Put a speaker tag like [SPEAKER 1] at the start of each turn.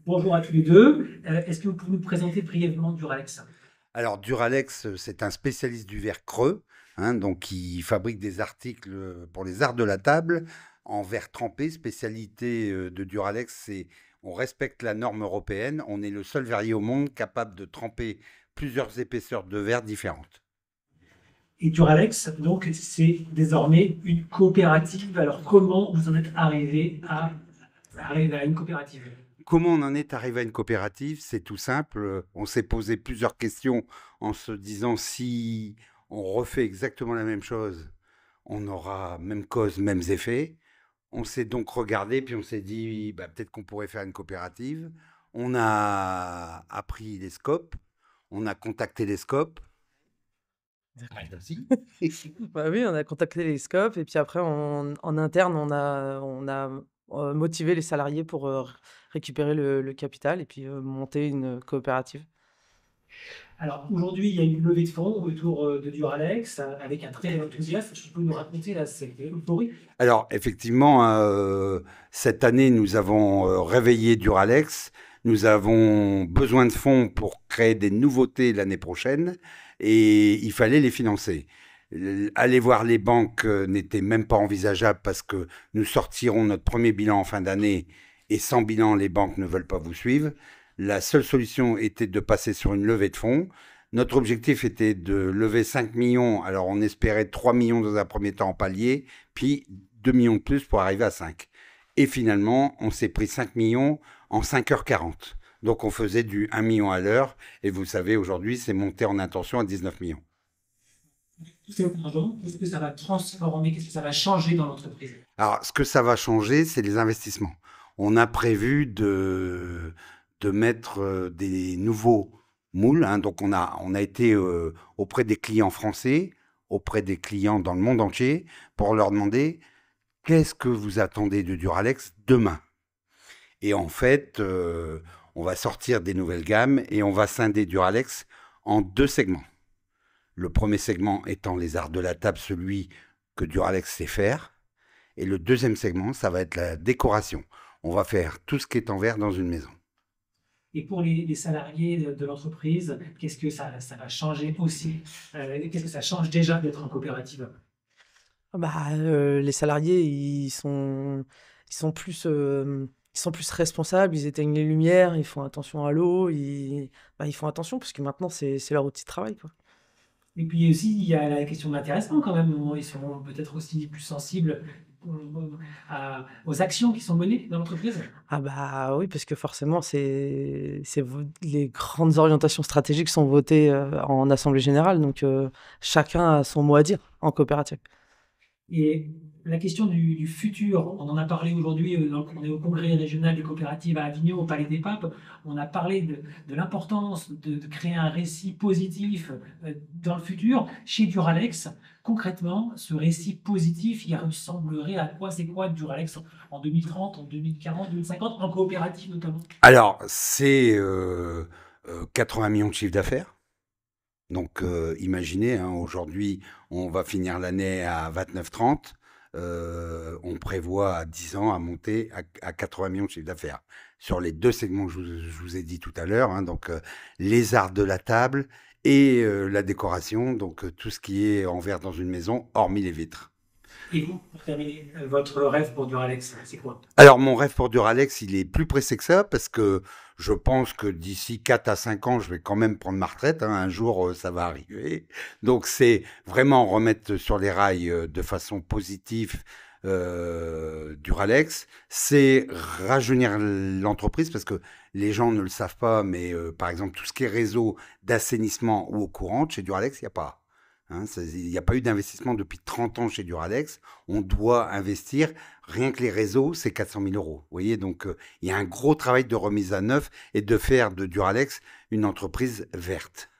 [SPEAKER 1] Bonjour à tous les deux. Est-ce que vous pouvez nous présenter brièvement Duralex?
[SPEAKER 2] Alors, Duralex, c'est un spécialiste du verre creux, hein, donc il fabrique des articles pour les arts de la table en verre trempé. Spécialité de Duralex, c'est on respecte la norme européenne. On est le seul verrier au monde capable de tremper plusieurs épaisseurs de verre différentes.
[SPEAKER 1] Et Duralex, donc, c'est désormais une coopérative. Alors, comment vous en êtes arrivé à une coopérative?
[SPEAKER 2] Comment on en est arrivé à une coopérative? C'est tout simple. On s'est posé plusieurs questions en se disant si on refait exactement la même chose, on aura même cause, mêmes effets. On s'est donc regardé, puis on s'est dit, bah, peut-être qu'on pourrait faire une coopérative. On a appris les scopes, on a contacté les scopes.
[SPEAKER 3] D'accord.
[SPEAKER 2] Vas-y.
[SPEAKER 3] Bah oui, on a contacté les scopes et puis après en interne, on a motivé les salariés pour, récupérer le capital et puis, monter une coopérative.
[SPEAKER 1] Alors, aujourd'hui, il y a une levée de fonds autour de Duralex avec un très enthousiasme. Tu peux nous raconter là, cette euphorie?
[SPEAKER 2] Alors, effectivement, cette année, nous avons réveillé Duralex. Nous avons besoin de fonds pour créer des nouveautés l'année prochaine et il fallait les financer. Aller voir les banques n'était même pas envisageable parce que nous sortirons notre premier bilan en fin d'année et sans bilan, les banques ne veulent pas vous suivre. La seule solution était de passer sur une levée de fonds. Notre objectif était de lever 5 millions. Alors, on espérait 3 millions dans un premier temps en palier, puis 2 millions de plus pour arriver à 5. Et finalement, on s'est pris 5 millions en 5h40. Donc, on faisait du 1 million à l'heure. Et vous savez, aujourd'hui, c'est monté en intention à 19 millions.
[SPEAKER 1] Tout cet argent, qu'est-ce que ça va transformer? Qu'est-ce que ça va changer dans l'entreprise?
[SPEAKER 2] Alors, ce que ça va changer, c'est les investissements. On a prévu de mettre des nouveaux moules, hein. Donc, on a été auprès des clients français, auprès des clients dans le monde entier, pour leur demander qu'est-ce que vous attendez de Duralex demain. Et en fait, on va sortir des nouvelles gammes et on va scinder Duralex en deux segments. Le premier segment étant les arts de la table, celui que Duralex sait faire. Et le deuxième segment, ça va être la décoration. On va faire tout ce qui est en verre dans une maison.
[SPEAKER 1] Et pour les salariés de l'entreprise, qu'est-ce que ça va changer aussi? Qu'est-ce que ça change déjà d'être en coopérative?
[SPEAKER 3] Ah bah, les salariés, ils sont plus responsables, ils éteignent les lumières, ils font attention à l'eau, ils font attention parce que maintenant c'est leur outil de travail, quoi.
[SPEAKER 1] Et puis aussi, il y a la question de l'intéressement quand même. Ils seront peut-être aussi plus sensibles aux actions qui sont menées dans l'entreprise.
[SPEAKER 3] Ah bah, oui, parce que forcément les grandes orientations stratégiques sont votées, en assemblée générale donc chacun a son mot à dire en coopérative.
[SPEAKER 1] Et la question du futur, on en a parlé aujourd'hui, on est au congrès régional des coopératives à Avignon, au Palais des Papes. On a parlé de l'importance de créer un récit positif dans le futur. Chez Duralex, concrètement, ce récit positif, il ressemblerait à quoi? C'est quoi Duralex en 2030, en 2040, 2050, en coopérative notamment?
[SPEAKER 2] Alors, c'est 80 millions de chiffre d'affaires. Donc, imaginez, hein, aujourd'hui, on va finir l'année à 29-30. On prévoit à 10 ans à monter à 80 millions de chiffre d'affaires. Sur les deux segments que je vous ai dit tout à l'heure, hein, donc les arts de la table et la décoration, donc tout ce qui est en verre dans une maison, hormis les vitres.
[SPEAKER 1] Et vous, pour terminer, votre rêve pour Duralex, c'est quoi?
[SPEAKER 2] Alors, mon rêve pour Duralex, il est plus pressé que ça parce que je pense que d'ici 4 à 5 ans, je vais quand même prendre ma retraite, hein. Un jour, ça va arriver. Donc, c'est vraiment remettre sur les rails de façon positive Duralex. C'est rajeunir l'entreprise parce que les gens ne le savent pas, mais par exemple, tout ce qui est réseau d'assainissement ou eau courante, chez Duralex, il n'y a pas. Hein, il n'y a pas eu d'investissement depuis 30 ans chez Duralex. On doit investir. Rien que les réseaux, c'est 400 000 euros. Vous voyez, donc il y a un gros travail de remise à neuf et de faire de Duralex une entreprise verte.